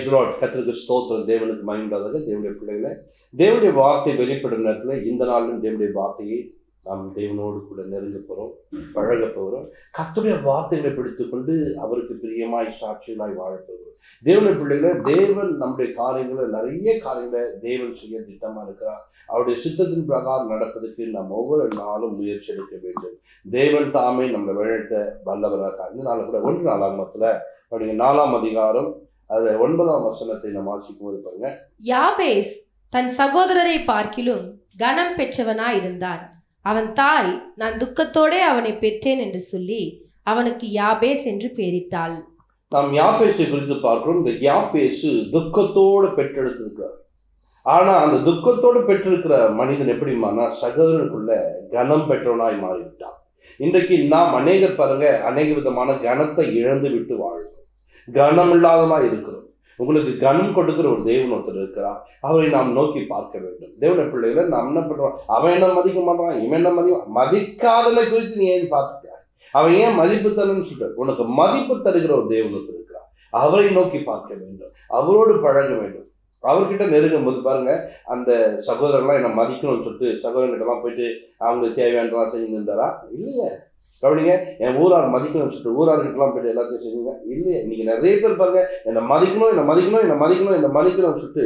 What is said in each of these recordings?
Price Lord. கர்த்தருக்கு ஸ்தோத்திரம். தேவனுக்கு மகிமையாக தேவனுடைய பிள்ளைகளை தேவனுடைய வார்த்தை வெளிப்படும் நேரத்தில் இந்த நாளிலும் தேவனுடைய வார்த்தையை நாம் தேவனோடு கூட நெருங்க போகிறோம், பழக போகிறோம். கர்த்தருடைய வார்த்தைகளை பிடித்துக்கொண்டு அவருக்கு பிரியமாய் சாட்சிகளாய் வாழ போகிறோம். தேவனுடைய பிள்ளைகளை தேவன் நம்முடைய காரியங்களை நிறைய காரியங்களை தேவன் செய்ய திட்டமாக இருக்கிறார். அவருடைய சித்தத்தின் பிரகாரம் நடப்பதற்கு நாம் ஒவ்வொரு நாளும் முயற்சி எடுக்க வேண்டும். தேவன் தாமே நம்மளை வழிநடத்த வல்லவராக. இந்த நாள் கூட 1 நாளாகமத்தில் அவருடைய 4ஆம் அதிகாரம் அது 9ஆம் வசனத்தை நாம் வாசிக்கும் போது பாருங்க. யாபேஸ் தன் சகோதரரை பார்க்கிலும் கனம் பெற்றவனாய் இருந்தான். அவன் தாய், நான் துக்கத்தோடே அவனை பெற்றேன் என்று சொல்லி அவனுக்கு யாபேஸ் என்று பெயரிட்டாள். நாம் யாபேசை குறித்து பார்க்கிறோம். இந்த யாபேசு துக்கத்தோடு பெற்றெடுத்திருக்கிறார். ஆனா அந்த துக்கத்தோடு பெற்றிருக்கிற மனிதன் எப்படிமானா சகோதரனுக்குள்ள கனம் பெற்றவனாய் மாறிவிட்டான். இன்றைக்கு நாம் அநேகர் பாருங்க, அநேக விதமான கனத்தை இழந்து விட்டு வாழ்கிறோம், கனம் இல்லாதமா இருக்கிறோம். உங்களுக்கு கனம் கொடுக்கிற ஒரு தேவன் ஒருத்தர் இருக்கிறார். அவரை நாம் நோக்கி பார்க்க வேண்டும். தேவன பிள்ளைகளை நாம் என்ன பண்றோம்? அவன் என்ன மதிக்க மாட்டான், இவன் என்ன மதிக்காதலை குறித்து நீ ஏன் பார்த்துக்க? அவன் ஏன் மதிப்பு தரன்னு சொல்ற? உனக்கு மதிப்பு தருகிற ஒரு தேவன் ஒருத்தர் இருக்கிறார். அவரை நோக்கி பார்க்க வேண்டும், அவரோடு பழக வேண்டும். அவர்கிட்ட நெருங்கும் போது பாருங்க, அந்த சகோதரர்லாம் என்ன மதிக்கணும்னு சொல்லிட்டு சகோதரர்கிட்டலாம் போயிட்டு அவங்களுக்கு தேவையானதெல்லாம் செஞ்சுருந்தாரா? இல்லையே. கவனிங்க, என் ஊரார் மதிக்கணும்னு சொல்லிட்டு ஊரார்கிட்டலாம் போயிட்டு எல்லாத்தையும் செஞ்சுங்க. இல்லையே. இன்னைக்கு நிறைய பேர் பாருங்க, என்னை மதிக்கணும், என்னை மதிக்கணும், என்னை மதிக்கணும், என்னை மதிக்கணும்னு சொல்லிட்டு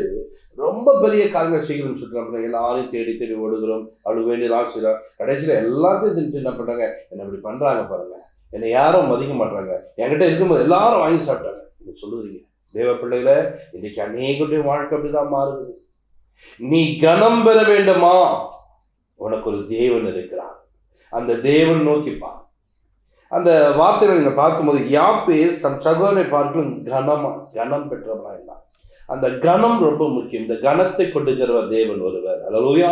ரொம்ப பெரிய காரியங்கள் செய்யணும்னு சொல்லிட்டு நம்ம எல்லாரையும் தேடி தேடி ஓடுகிறோம். அவளுக்கு வேண்டியதான் செய்யறோம். கடைசியில் எல்லாத்தையும் திட்டு என்ன பண்ணுறாங்க? என்னை இப்படி பண்ணுறாங்க பாருங்க, என்னை யாரும் மதிக்க மாட்டாங்க, என்கிட்ட இருக்கும்போது எல்லாரும் வாங்கி சாப்பிட்டாங்க. நீங்க சொல்லுவீங்க தேவ பிள்ளைகளை, இன்னைக்கு அநேகருடைய வாழ்க்கை அப்படிதான் மாறுது. நீ கனம் பெற வேண்டுமா? உனக்கு ஒரு தேவன் இருக்கிறார். அந்த தேவன் நோக்கிப்பா. அந்த வார்த்தைகளை நீங்க பார்க்கும்போது யாபேஸ் தன் சகோதரனை பார்க்கலும் கனம் பெற்றவனா இருந்தான். அந்த கனம் ரொம்ப முக்கியம். இந்த கனத்தை கொடுக்கிறவர் தேவன் ஒருவர். அல்லேலூயா.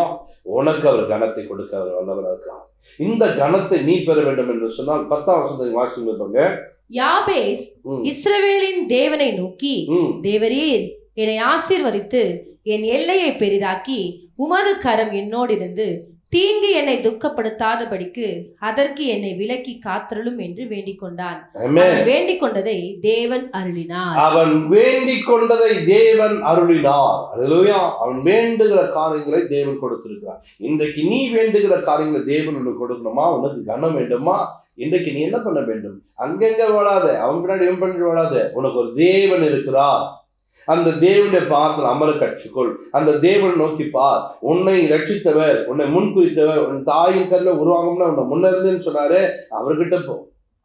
உனக்கு அவர் கனத்தை கொடுக்க அவர் வல்லவராக இருக்கிறார். இந்த கனத்தை நீ பெற வேண்டும் என்று சொன்னால் 10ஆம் வசனத்தை வாசிங்க. யாபேஸ் இஸ்ரவேலின் தேவனை நோக்கி, தேவரீர் என்னை ஆசீர்வதித்து என் எல்லையை பெரிதாக்கி உமது கரம் என்னோடு இருந்து தீங்கு என்னை துக்கப்படுத்தாதபடிக்கு அதற்கு என்னை விலக்கி காத்தருளும் என்று வேண்டிக் கொண்டான். வேண்டிக் கொண்டதை தேவன் அருளினார். அவன் வேண்டிக் கொண்டதை தேவன் அருளினார். அல்லேலூயா. அவன் வேண்டுகிற காரியங்களை தேவன் கொடுத்திருக்கிறார். இன்றைக்கு நீ வேண்டுகிற காரியங்களை தேவன் உனக்கு கொடுக்கணுமா? உனக்கு கனம் வேண்டுமா? இன்றைக்கு நீ என்ன பண்ண வேண்டும்? அங்கெங்க வாழாத, அவன் பின்னாடி இவன் பண்ணி வாழாத. உனக்கு ஒரு தேவன் இருக்கிறார். அந்த தேவனுடைய பாதத்தில் அமர கற்றுக்கொள். அந்த தேவனை நோக்கி பார். உன்னை ரட்சித்தவர், உன்னை முன்குறித்தவர், உன் தாயின் கருல உருவாகும்னா உன்னை முன்னிருந்தேன்னு சொன்னாரு. அவர்கிட்ட போ,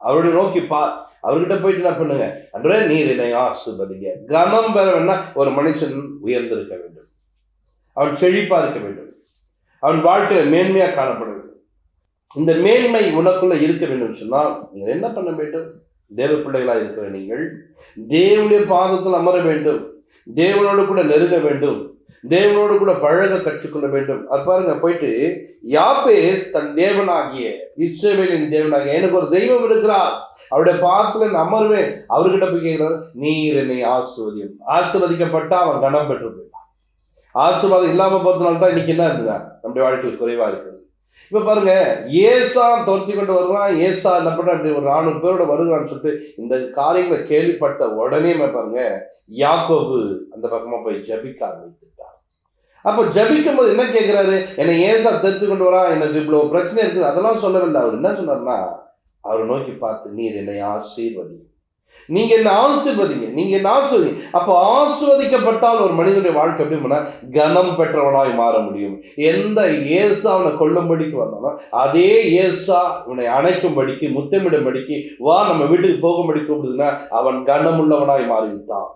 அவருடைய நோக்கி பார். அவர்கிட்ட போயிட்டு என்ன பண்ணுங்க? அன்றே நீர் என்னை ஆசீர்வதிங்க. கனம் பெற வேணா ஒரு மனுஷன் உயர்ந்திருக்க வேண்டும், அவன் செழிப்பா இருக்க வேண்டும், அவன் வாழ்க்கையில மேன்மையா காணப்பட வேண்டும். இந்த மேன்மை உனக்குள்ள இருக்க வேண்டும் சொன்னால் நீங்கள் என்ன பண்ண வேண்டும்? தேவ பிள்ளைகளா இருக்கிற நீங்கள் தேவனுடைய பாதத்தில் அமர வேண்டும், தேவனோடு கூட நெருங்க வேண்டும், தேவனோடு கூட பழக கற்றுக்கொள்ள வேண்டும். அது பாருங்க, போயிட்டு யாபேஸ் தன் தேவனாகிய இஸ்ரவேலின் தேவனாகிய எனக்கு ஒரு தெய்வம் இருக்கிறார், அவருடைய பாதத்துல நான் அமர்வேன். அவர்கிட்ட போய் கேட்கிறார், நீர் என்னை ஆசீர்வதியும். ஆசீர்வதிக்கப்பட்டா அவன் கனம் பெற்று போயிட்டான். ஆசீர்வாதம் இல்லாம போறதுனால்தான் இன்னைக்கு என்ன இருக்குதா? நம்முடைய வாழ்க்கையில் குறைவா இருக்குது. இப்ப பாருங்க, ஏசா துரத்தி கொண்டு வருவான். ஏசா என்ன பண்ண, அப்படி ஒரு 400 பேரோட வருகிறான்னு சொல்லிட்டு இந்த காரியங்களை கேள்விப்பட்ட உடனே பாருங்க, யாக்கோபு அந்த பக்கமா போய் ஜபிக்க ஆரம்பித்துட்டார். அப்ப ஜபிக்கும் போது என்ன கேட்கிறாரு? என்னை ஏசா துரத்தி கொண்டு வரா, எனக்கு இவ்வளவு பிரச்சனை இருக்குது, அதெல்லாம் சொல்லவில்லை. அவர் என்ன சொன்னார்னா, அவரை நோக்கி பார்த்து, நீர் என்னை ஆசீர்வதி, நீங்க என்ன ஆசீர்வதிங்க, நீங்க என்ன ஆசீர்வதிங்க. அப்ப ஆசீர்வதிக்கப்பட்டால் ஒரு மனிதனுடைய வாழ்க்கை எப்படி பண்ணா கனம் பெற்றவனாய் மாற முடியும். எந்த ஏசா அவனை கொல்லும்படிக்கு வந்தாலும் அதே ஏசா உன்னை அணைக்கும்படிக்கு, முத்தமிடும்படிக்கு, வா நம்ம வீட்டுக்கு போகும்படி கூப்பிடுதுன்னா அவன் கனம் உள்ளவனாய் மாறிவிட்டான்.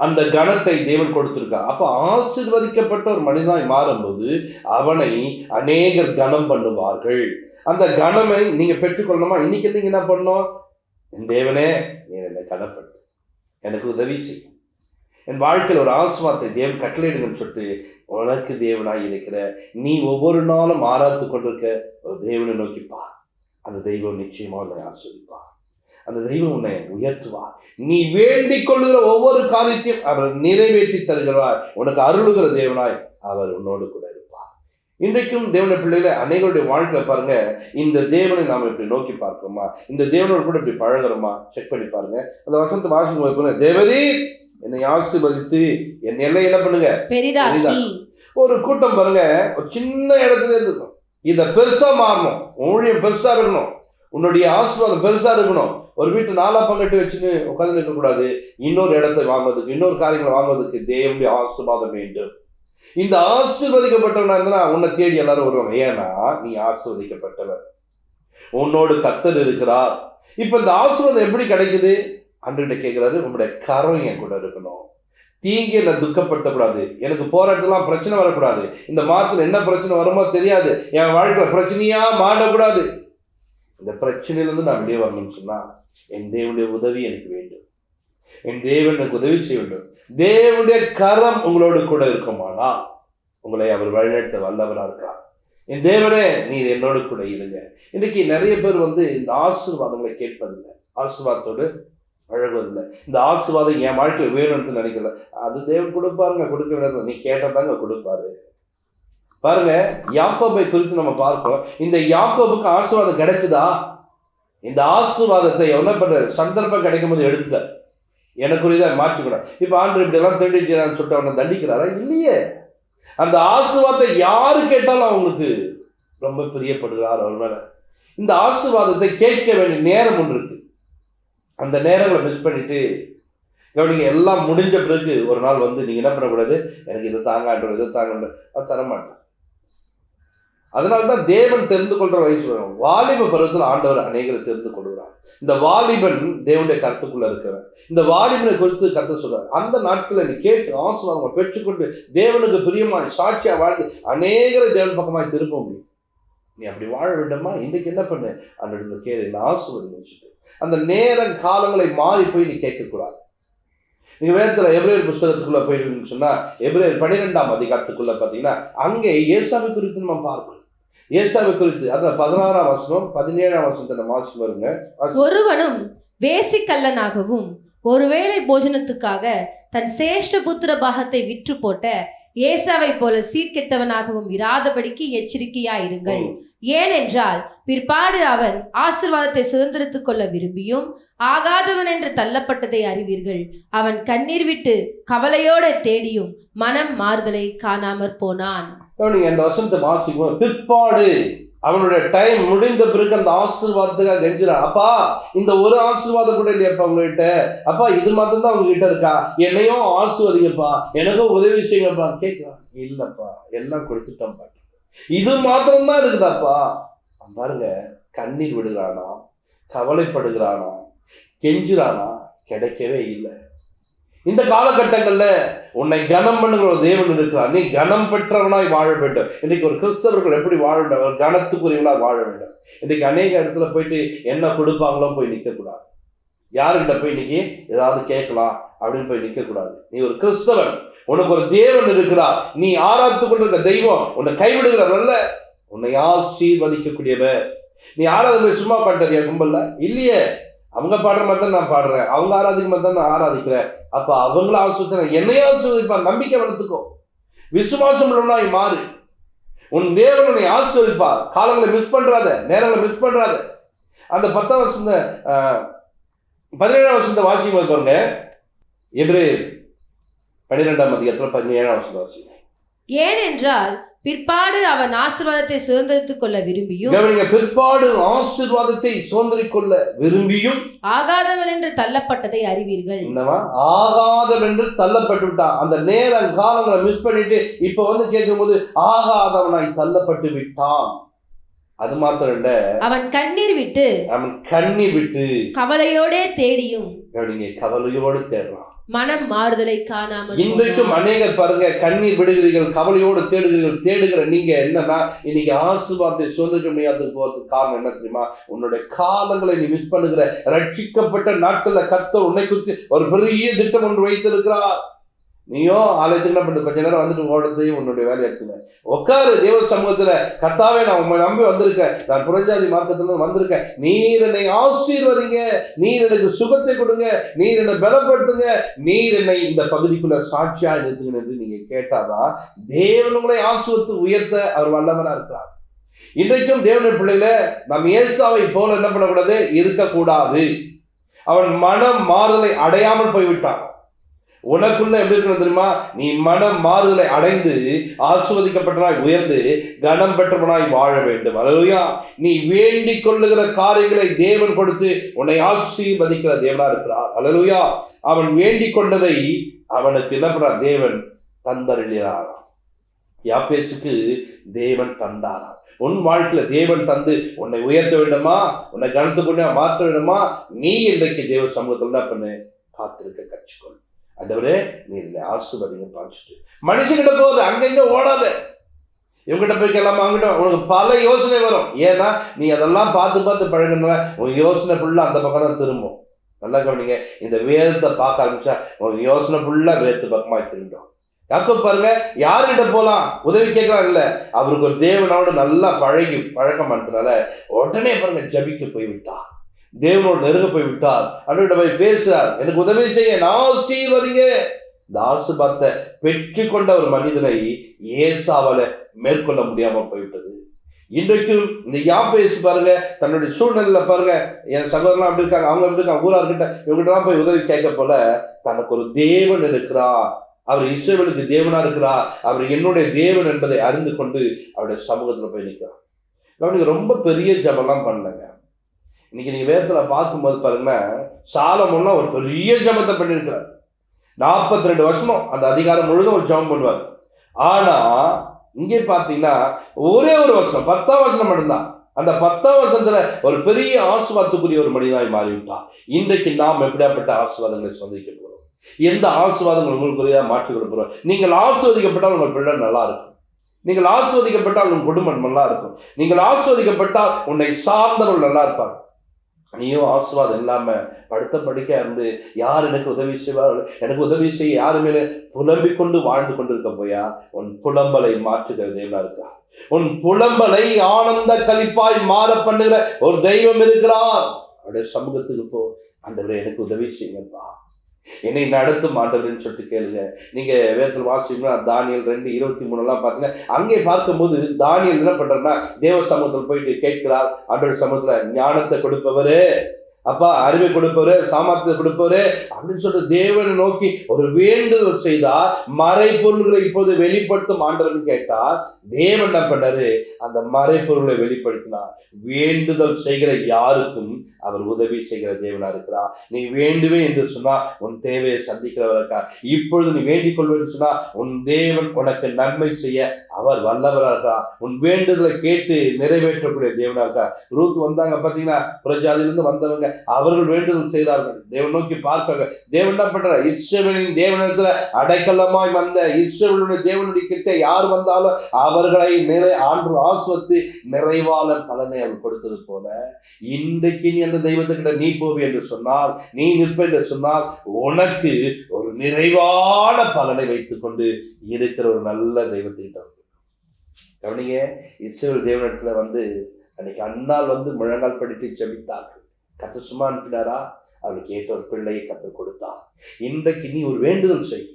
அந்த கனத்தை தேவன் கொடுத்திருக்கார். அப்ப ஆசீர்வதிக்கப்பட்ட ஒரு மனிதனாய் மாறும்போது அவனை அநேகர் கனம் பண்ணுவார்கள். அந்த கனமை நீங்க பெற்றுக்கொள்ளணுமா? இன்னைக்கு நீங்க என்ன பண்ணணும்? என் தேவனே, நீ என்னை கனப்படுத்து, எனக்கு உதவி செய், என் வாழ்க்கையில் ஒரு ஆசீர்வாதத்தை தேவன் கட்டளையிடுங்கன்னு சொல்லிட்டு உனக்கு தேவனாய் இருக்கிற நீ ஒவ்வொரு நாளும் ஆராய்த்து கொண்டிருக்க ஒரு தேவனை நோக்கிப்பா. அந்த தெய்வம் நிச்சயமா உன்னை ஆசீர்வதிப்பார். அந்த தெய்வம் உன்னை உயர்த்துவார். நீ வேண்டிக் கொள்ளுகிற ஒவ்வொரு காரியத்தையும் அவர் நிறைவேற்றி தருகிறார். உனக்கு அருளுகிற தேவனாய் அவர் உன்னோடு கூட இருப்பார். இன்றைக்கும் தேவனுடைய பிள்ளைகளை அநேகருடைய வாழ்க்கையில பாருங்க, இந்த தேவனை நாம இப்படி நோக்கி பார்க்கிறோமா? இந்த தேவனோடு கூட இப்படி பழகிறோமா? செக் பண்ணி பாருங்க. அந்த வசனத்தை வாசிக்கும் போது, தேவரீர் என்னை ஆசீர்வதித்து என் எல்லை என்ன பண்ணுங்க பெரிதாக்கி. ஒரு கூட்டம் பாருங்க, ஒரு சின்ன இடத்துல இருக்கணும், இதை பெருசா மாறணும், ஊழியம் பெருசா இருக்கணும், உன்னுடைய ஆசீர்வாதம் பெருசா இருக்கணும். ஒரு வீட்டு 4 பங்கட்டு வச்சுன்னு உட்கார்ந்து இருக்க கூடாது. இன்னொரு இடத்தை வாங்குவதற்கு, இன்னொரு காரியங்களை வாங்குவதற்கு தேவனுடைய ஆசீர்வாதம் வேண்டும். இந்த ஆசீர்வதிக்கப்பட்டவனா இருந்தா உன்னை தேடி எல்லாரும் வருவாங்க. ஏன்னா நீ ஆசீர்வதிக்கப்பட்டவர், உன்னோடு கர்த்தர் இருக்கிறார். இப்ப இந்த ஆசீர்வாதம் எப்படி கிடைக்குது? ஆண்டவர்கிட்ட கேட்கிறாரு, உங்களுடைய கரம் என் கூட இருக்கணும், தீங்கு என்ன துக்கப்படுத்தக்கூடாது, எனக்கு போராட்டம்லாம் பிரச்சனை வரக்கூடாது, இந்த மாதத்துல என்ன பிரச்சனை வருமோ தெரியாது, என் வாழ்க்கையில பிரச்சனையா மாறக்கூடாது. இந்த பிரச்சனையிலிருந்து நான் வெளியே வரணும்னு சொன்னா என் தேவனுடைய உதவி எனக்கு வேண்டும், என் தேவன் எனக்கு உதவி செய்ய வேண்டும். தேவனுடைய கரம் உங்களோடு கூட இருக்குமானா உங்களை அவர் வழிநடத்த வல்லவராக இருக்கிறார். என் தேவனே நீர் என்னோடு கூட இருங்க. இன்னைக்கு நிறைய பேர் இந்த ஆசீர்வாதங்களை கேட்பதில்லை, ஆசீர்வாதத்தோடு அழகுவதில்லை. இந்த ஆசீர்வாதம் என் வாழ்க்கையில் வேணும்னு நினைக்கல. அது தேவன் கொடுப்பாருங்க, கொடுக்க வேண்டாம், நீ கேட்டதாங்க கொடுப்பாரு. பாருங்க, யாக்கோபை குறித்து நம்ம பார்க்கிறோம். இந்த யாக்கோபுக்கு ஆசீர்வாதம் கிடைச்சதா? இந்த ஆசீர்வாதத்தை என்ன பண்ற, சந்தர்ப்பம் கிடைக்கும் போது எடுத்துக்க, எனக்குரியதான் மாற்றிக்கூடாது. இப்ப ஆண்டு இப்படி எல்லாம் திருடிட்டு சொல்லிட்டு அவனை தண்டிக்கிறாரா? இல்லையே. அந்த ஆசீர்வாதத்தை யாரு கேட்டாலும் அவங்களுக்கு ரொம்ப பிரியப்படுகிறார் அவர் மேல. இந்த ஆசீர்வாதத்தை கேட்க வேண்டிய நேரம் ஒன்று இருக்கு. அந்த நேரங்களை மிஸ் பண்ணிட்டு கவனிங்க, எல்லாம் முடிஞ்ச பிறகு ஒரு நாள் நீங்க என்ன பண்ணக்கூடாது, எனக்கு இதை தாங்க இதை தாங்க, அது தரமாட்டேன். அதனால்தான் தேவன் தெரிந்து கொள்ற வயசு வரும். வாலிப பருவத்தில் ஆண்டவர் அநேகரை தெரிந்து கொள்கிறார். இந்த வாலிபன் தேவனுடைய கருத்துக்குள்ள இருக்கிறார். இந்த வாலிபனை குறித்து கருத்து சொல்றார். அந்த நாட்களை நீ கேட்டு ஆசீர்வாதம் பெற்றுக்கொண்டு தேவனுக்கு பிரியமாய் சாட்சியா வாழ்ந்து அநேகரை தேவன் பக்கமாய் திருப்ப முடியும். நீ அப்படி வாழ வேண்டுமா? இன்றைக்கு என்ன பண்ணு, அந்த கேள்வி ஆசீர்வாதம் வச்சுட்டு அந்த நேரம் காலங்களை மாறி போய் நீ கேட்கக்கூடாது. நீங்க வேதத்துல எபிரேயர் புஸ்தகத்துக்குள்ள போயிட்டு சொன்னா எபிரேயர் 12ஆம் அதிகாரத்துக்குள்ள பாத்தீங்கன்னா அங்கே ஏசாவை குறித்து நம்ம பார்க்கணும். ஏசாவை குறித்து அதுல 16ஆம் வசனம் 17ஆம் வசனத்தை நம்ம வாசிச்சு வருங்க. ஒருவனும் வேசிக்கல்லனாகவும் ஒருவேளை போஜனத்துக்காக தன் சேஷ்ட புத்திர பாகத்தை விற்று போட்ட ஏசாவை போல சீர்கெட்டவனாகவும் இராதபடிக்கு எச்சரிக்கையாயிருங்கள். ஏனென்றால் பிற்பாடு அவன் ஆசீர்வாதத்தை சுதந்திரத்துக் கொள்ள விரும்பியும் ஆகாதவன் என்று தள்ளப்பட்டதை அறிவீர்கள். அவன் கண்ணீர் விட்டு கவலையோட தேடியும் மனம் மாறுதலை காணாமற் போனான். அந்த வசனத்தை வாசிக்கும். பிற்பாடு அவனுடைய டைம் முடிந்த பிறகு அந்த ஆசீர்வாதத்துக்காக கெஞ்சுறான். அப்பா, இந்த ஒரு ஆசீர்வாதம் கூட இல்லையாப்பா உங்ககிட்ட, அப்பா இது மாத்திரம் தான் உங்ககிட்ட இருக்கா, என்னையும் ஆசீர்வதிங்கப்பா, எனக்கும் உதவி செய்யுங்கப்பா கேட்கிறான். இல்லப்பா, எல்லாம் கொடுத்துட்டோம்ப்பா, இது மாத்திரம் தான் இருக்குதாப்பா. பாருங்க, கண்ணீர் விடுகிறானா, கவலைப்படுகிறானா, கெஞ்சுறானா, கிடைக்கவே இல்லை. இந்த காலகட்டங்கள்ல உன்னை கனம் பண்ணுகிற ஒரு தேவன் இருக்கிறார். நீ கனம் பெற்றவனாய் வாழ வேண்டும். இன்னைக்கு ஒரு கிறிஸ்தவர்கள் எப்படி வாழ வேண்டும், ஒரு கனத்துக்குரியவனாய் வாழ வேண்டும். இன்னைக்கு அநேக இடத்துல போயிட்டு என்ன கொடுப்பாங்களோ போய் நிற்க கூடாது. யாருக்கிட்ட போய் இன்னைக்கு ஏதாவது கேட்கலாம் அப்படின்னு போய் நிற்க கூடாது. நீ ஒரு கிறிஸ்தவன், உனக்கு ஒரு தேவன் இருக்கிறார். நீ ஆராய்த்து கொண்டிருக்க தெய்வம் உன்னை கைவிடுகிறவல்ல, உன்னை ஆசீர்வதிக்கக்கூடியவர். நீ ஆராதனை சும்மா பாட்டறியா கும்பல்ல இல்லையே, அவங்க பாடுற மாதிரி தான் நான் பாடுறேன், அவங்க ஆராதிக்க மாதிரி தான் நான் ஆராதிக்கிறேன். அப்ப அவங்கள ஆசீர்வதிக்கிறேன், என்னையும் ஆசீர்வதிப்பார். நம்பிக்கை வளர்த்துக்கும், விசுவாசம் உள்ளவனாய் மாறு. உன் தேவன் உன்னை ஆசீர்வதிப்பார். காலங்களை மிஸ் பண்றாத, நேரங்களை மிஸ் பண்றாத. அந்த 10ஆம் வருஷம் 17ஆம் வருஷத்தை வாசிக்கும் போது பாருங்க, எபிரேயர் 12ஆம் அதிகாரத்துல 17ஆம் வருஷம் வாசிக்கும். ஏனென்றால் பிற்பாடு அவன் ஆசீர்வாதத்தை சுதந்திரித்துக் கொள்ள விரும்பியும், பிற்பாடு ஆசீர்வாதத்தை சுதந்திரிக் கொள்ள விரும்பியும் ஆகாதவன் என்று தள்ளப்பட்டதை அறிவீர்கள். ஆகாதவன் என்று தள்ளப்பட்டு விட்டான். அந்த நேரம் காலங்களை மிஸ் பண்ணிட்டு இப்ப கேட்கும் போது ஆகாதவனாய் தள்ளப்பட்டு விட்டான். அது மாத்திரம் இல்ல, அவன் கண்ணீர் விட்டு கவலையோட தேடியும், கவலையோடு தேடுறான், மனம் மாறுதலை காணாமல். இன்றைக்கும் அநேகர் பாருங்க, கண்ணீர் விடுகிறீர்கள், கவலையோடு தேடுகிற நீங்க என்னன்னா இன்னைக்கு ஆசீர்வாதத்தை சுதந்திரிக்க முடியாததுக்கு போறதுக்கு காரணம் என்ன தெரியுமா? உன்னுடைய காலங்களை நீ மிஸ் பண்ணுகிற. ரட்சிக்கப்பட்ட நாட்கள்ல கர்த்தர் உன்னை குறித்து ஒரு பெரிய திட்டம் ஒன்று வைத்திருக்கிறார். நீயோ ஆலயத்துக்கு என்ன பண்ணு, கொஞ்ச நேரம் வந்துட்டு ஓடுறது உன்னுடைய வேலையை எடுத்துங்க, உட்காரு தேவ சமூகத்துல. கர்த்தாவே, நான் உண்மை நம்பி வந்திருக்கேன், நான் புறஜாதி மார்க்கத்துல வந்திருக்கேன், நீர் என்னை ஆசீர்வதிங்க, நீர் எனக்கு சுகத்தை கொடுங்க, நீர் என்னை பலப்படுத்துங்க, நீர் என்னை இந்த பகுதிக்குள்ள சாட்சியா நிறுத்துங்க என்று நீங்க கேட்டாதான் தேவன் உங்களை ஆசீர்வதித்து உயர்த்த அவர் வல்லவனா இருக்கிறார். இன்றைக்கும் தேவனுடைய பிள்ளைகள நாம் ஏசாவை போல என்ன பண்ணக்கூடாது, இருக்கக்கூடாது. அவன் மனம் மாறுதலை அடையாமல் போய்விட்டான். உனக்குள்ள எப்படி இருக்கணும் தெரியுமா? நீ மனம் மாறுதலை அடைந்து ஆசீர்வதிக்கப்பட்டவனாய் உயர்ந்து கனம் பெற்றவனாய் வாழ வேண்டும். அல்லேலூயா. நீ வேண்டிக் கொள்ளுகிற காரியங்களை தேவன் கொடுத்து உன்னை ஆசீர்வதிக்கிற தேவனா இருக்கிறார். அல்லேலூயா. அவன் வேண்டிக் கொண்டதை அவனுக்கு என்ன பண்றார்? தேவன் தந்தருளினார். யாப்பேசுக்கு தேவன் தந்தாராம். உன் வாழ்க்கையில தேவன் தந்து உன்னை உயர்த்த வேண்டுமா, உன்னை கனத்துக்கொண்டே மாற்ற வேண்டுமா, நீ இன்றைக்கு தேவ சமூகத்தில் என்ன பண்ணு? காத்திருக்க கற்றுக்கொள். ஆண்டவரே நீ என்னை ஆசீர்வதிங்க பாய்ச்சிட்டு மனுஷங்கிட்ட போகுது, அங்கங்க ஓடாத. இவங்ககிட்ட போய் கேட்கலாமா, அவங்ககிட்ட உனக்கு பல யோசனை வரும். ஏன்னா நீ அதெல்லாம் பார்த்து பார்த்து பழகினால உன் யோசனை ஃபுல்லா அந்த பக்கம் தான் திரும்பும். நல்லா கவனிங்க, இந்த வேதத்தை பார்க்க ஆரம்பிச்சா உன் யோசனை ஃபுல்லா வேதத்து பக்கமா திரும்பிடும். யாக்கோபு பாருங்க, யாருக்கிட்ட போலாம் உதவி கேட்கலாம் இல்ல, அவருக்கு ஒரு தேவனோட நல்லா பழக்கம் பண்ணதுனால உடனே பாருங்க ஜபிக்க போய்விட்டார், தேவனோட நெருங்க போய்விட்டார், அன்றைய போய் பேசுறார், எனக்கு உதவி செய்ய, நான் ஆசீர்வதிங்க. இந்த ஆசீர்வாதத்தை பெற்று கொண்ட ஒரு மனிதனை ஏசாவால மேற்கொள்ள முடியாம போய்விட்டது. இன்றைக்கும் இந்த யாப்பேசு பாருங்க, தன்னுடைய சூழ்நிலையில பாருங்க, என் சகோதரலாம் அப்படி இருக்காங்க, அவங்க எப்படி இருக்காங்க, ஊரார்கிட்ட இவங்ககிட்ட போய் உதவி கேட்க போல தனக்கு ஒரு தேவன் இருக்கிறார், அவர் இஸ்ரவேலுக்கு தேவனா இருக்கிறார், அவர் என்னுடைய தேவன் என்பதை அறிந்து கொண்டு அவருடைய சமூகத்துல போய் நிற்கிறார். அவனுக்கு ரொம்ப பெரிய ஜபம்லாம் பண்ணலங்க. இன்னைக்கு நீங்க வேதத்துல பார்க்கும்போது பாருங்கன்னா, சாலமோன்லாம் ஒரு பெரிய ஜபத்தை பண்ணியிருக்கிறார். 42 வருஷம் அந்த அதிகாரம் முழுதும் ஒரு ஜபம் பண்ணுவார். ஆனா இங்கே பார்த்தீங்கன்னா ஒரே ஒரு வருஷம் 10ஆம் வருஷம் மட்டும்தான், அந்த 10ஆம் வருஷத்துல ஒரு பெரிய ஆசீர்வாதத்துக்குரிய ஒரு மனிதனாய் மாறிவிட்டார். இன்றைக்கு நாம் எப்படியாப்பட்ட ஆசீர்வாதங்களை சந்திக்க போறோம்? எந்த ஆசீர்வாதங்கள் உங்களுக்குரிய மாற்றி கொடுக்கிறோம்? நீங்கள் ஆசீர்வதிக்கப்பட்டால் உங்கள் பிள்ளை நல்லா இருக்கும், நீங்கள் ஆசீர்வதிக்கப்பட்டால் உங்கள் குடும்பம் நல்லா இருக்கும், நீங்கள் ஆசீர்வதிக்கப்பட்டால் உன்னை சார்ந்தவர்கள் நல்லா இருப்பாங்க. நீயும் ஆசீர்வாதம் இல்லாம படுத்த படிக்க இருந்து யார் எனக்கு உதவி செய்வார்கள், எனக்கு உதவி செய்ய யாரு மேல புலம்பிக் கொண்டு வாழ்ந்து கொண்டிருக்க போயா, உன் புலம்பலை மாற்றுகிற தேவனா இருக்கா? உன் புலம்பலை ஆனந்த களிப்பாய் மாற பண்ணுகிற ஒரு தெய்வம் இருக்கிறார். அவருடைய சமூகத்துக்கு போ, ஆண்டவரே எனக்கு உதவி செய்யுங்கப்பா, என்னை நடத்தும் ஆண்டவர்னு சொல்லிட்டு கேளுங்க. நீங்க வேதத்தில் வாசிச்சீங்கன்னா தானியேல் 2:23 பார்த்தீங்கன்னா, அங்கே பார்க்கும்போது தானியேல் என்ன பண்றாருன்னா, தேவ சமூகத்தில் போயிட்டு கேட்கிறார். ஆண்டவர் சமூகத்துல ஞானத்தை கொடுப்பவரு, அப்பா அறிவை கொடுப்பவரு, சாமர்த்தியத்தை கொடுப்பவரு அப்படின்னு சொல்லிட்டு தேவனை நோக்கி ஒரு வேண்டுதல் செய்தார். மறைப்பொருள்களை இப்போது வெளிப்படுத்தும் ஆண்டவர்னு கேட்டார். தேவன் என்ன பண்ணாரு? அந்த மறைப்பொருளை வெளிப்படுத்தினார். வேண்டுதல் செய்கிற யாருக்கும் அவர் உதவி செய்கிற தேவனா இருக்கிறார். நீ வேண்டுவே என்று சொன்னா உன் தேவையை சந்திக்கிறவருக்கா. இப்பொழுது நீ வேண்டிக் கொள்வேன்னு சொன்னா உன் தேவன் உனக்கு நன்மை செய்ய அவர் வல்லவராக இருக்கிறார். உன் வேண்டுதலை கேட்டு நிறைவேற்றக்கூடிய தேவனா இருக்கா. ரூத் வந்தாங்க பாத்தீங்கன்னா, புறஜாதியிலிருந்து வந்தவங்க, அவர்கள் வேண்டுதல் செய்தார்கள், தேவன் நோக்கி பார்க்க. தேவன் என்ன பண்ற? இஸ்ரவேலின் தேவனிடத்துல அடைக்கலமாய் வந்த இஸ்ரவேலுடைய தேவனுடைய கிட்ட யார் வந்தாலும் அவர்களை ஆண்டு ஆசுவத்து நிறைவாளன் பலனை அவர் கொடுத்தது போல, இன்றைக்கு நீ அந்த தெய்வத்துக்கிட்ட நீ போவி என்று சொன்னால், நீ நிற்ப என்று சொன்னால், உனக்கு ஒரு நிறைவான பலனை வைத்துக் கொண்டு இருக்கிற ஒரு நல்ல தெய்வத்திட்ட கவனிங்க. இஸ்ரவேல் தேவனிடத்துல அன்னைக்கு அண்ணால் முழங்கால் படித்து ஜெபித்தார்கள். கர்த்தர் சும்மா அனுப்பினாரா? அவளுக்கு ஏற்ற ஒரு பிள்ளையை கர்த்தர் கொடுத்தார். இன்றைக்கு நீ ஒரு வேண்டுதல் செய்,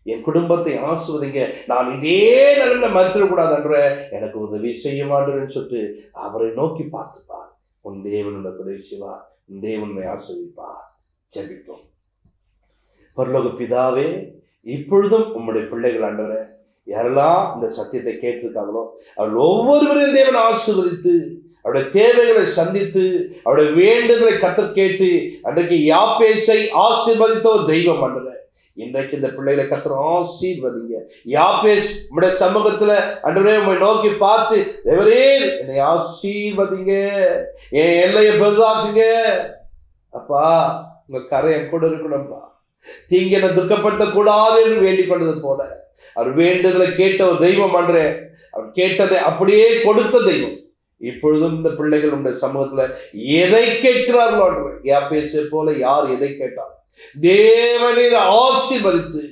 என் குடும்பத்தை ஆசீர்வதிங்க, நான் இதே நிலையில மறுத்திடக்கூடாது என்ற எனக்கு உதவி செய்ய மாட்டேன்னு சொல்லிட்டு அவரை நோக்கி பார்த்துப்பார். உன் தேவன் உனக்கு உதவி செய்வார், உன் தேவன் உன்னை ஆசீர்வதிப்பார். ஜெபிப்போம். பரலோக பிதாவே, இப்பொழுதும் உம்முடைய பிள்ளைகள் ஆண்டவரே, யாரெல்லாம் இந்த சத்தியத்தை கேட்டிருக்காங்களோ அவர்கள் ஒவ்வொருவரையும் தேவன் ஆசீர்வதித்து அவருடைய தேவைகளை சந்தித்து அவருடைய வேண்டுதலை கர்த்தர் கேட்டு அன்றைக்கு யாப்பேசை ஆசீர்வதித்த ஒரு தெய்வம் ஆண்டவரே, இன்றைக்கு இந்த பிள்ளைகளை கர்த்தர் ஆசீர்வதிங்க. யாப்பேஸ் உம்முடைய சமூகத்துல ஆண்டவரே உம்மை நோக்கி பார்த்து, தேவரே என்னை ஆசீர்வதிங்க, என் எல்லையை பெரிதாக்குங்க அப்பா, உங்க கரை என் கூட இருக்கணும்ப்பா, தீங்கு என்னை துக்கப்படுத்த கூடாது என்று வேண்டிக் கொண்டது போல அவர் வேண்டுதலை கேட்ட ஒரு தெய்வம் அன்றே, அவர் கேட்டதை அப்படியே கொடுத்த தெய்வம். இப்பொழுதும் இந்த பிள்ளைகள் உடைய சமூகத்துல எதை கேட்கிறார்களோ அன்றே, யாப்பேசை போல யார் எதை கேட்டார் தேவனீர் ஆசீர்வதித்து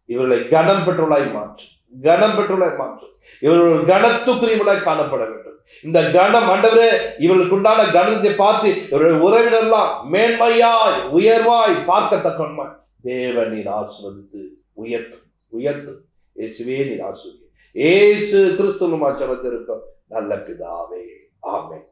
இவர்களை கனம் பெற்றுள்ளாய் மாற்றும், கனம் பெற்றுள்ளாய் மாற்றும். இவர்கள் ஒரு கனத்துக்குரியவர்களாய் காணப்பட வேண்டும். இந்த கனம் ஆண்டவரே, இவர்களுக்கு உண்டான கனத்தை பார்த்து இவருடைய உறவினர்லாம் மேன்மையாய் உயர்வாய் பார்க்கத்தக்கமாய் தேவனீர் ஆசீர்வதித்து உயர்த்து உயர்த்து. இயேசுவே நீர் ஆசீர்வதி. இயேசு கிறிஸ்துவின் நாமத்தில் ஜெபிக்கிறோம் நல்ல பிதாவே, ஆமென்.